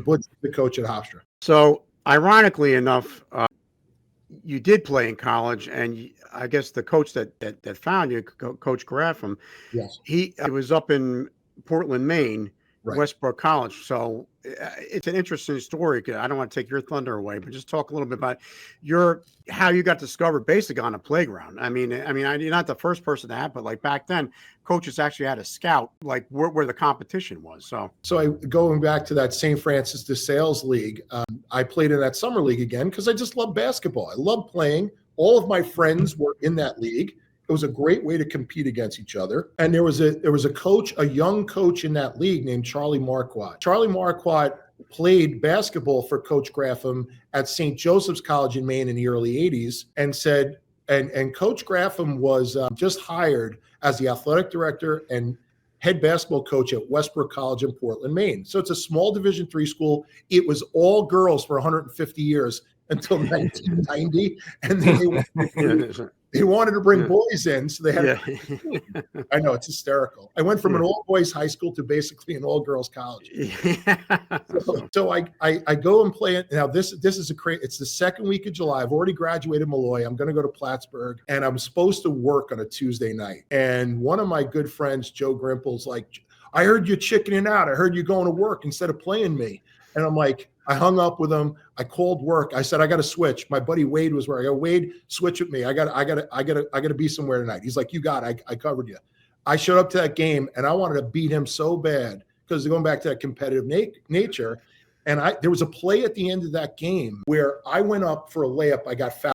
Butch, the coach at Hofstra. So, ironically enough, you did play in college, and I guess the coach that found you, Coach Graffam, Yes. he was up in Portland, Maine, Right. Westbrook College. So it's an interesting story. I don't want to take your thunder away, but just talk a little bit about how you got discovered basically on a playground. I mean, you're not the first person to have, but like back then, coaches actually had a scout like where the competition was. So Going back to that St. Francis de Sales League, I played in that summer league again because I just love basketball. I love playing. All of my friends were in that league. It was a great way to compete against each other. And there was a coach, a young coach in that league named Charlie Marquardt. Charlie Marquardt played basketball for Coach Graffam at St. Joseph's College in Maine in the early 80s and said, and Coach Graffam was just hired as the athletic director and head basketball coach at Westbrook College in Portland, Maine. So it's a small Division III school. It was all girls for 150 years until 1990. And then they wanted to bring boys in, so they had I know, it's hysterical. I went from an all-boys high school to basically an all-girls college. So I go and play it. Now, this is it's the second week of July. I've already graduated Malloy. I'm going to go to Plattsburgh, and I'm supposed to work on a Tuesday night. And one of my good friends, Joe Grimple's like, I heard you chickening out. I heard you going to work instead of playing me. And I'm like, I hung up with him. I called work. I said, I got to switch. My buddy Wade was where I go, Wade, switch with me. I got to be somewhere tonight. He's like, you got it. I covered you. I showed up to that game and I wanted to beat him so bad because going back to that competitive nature. And there was a play at the end of that game where I went up for a layup. I got fouled.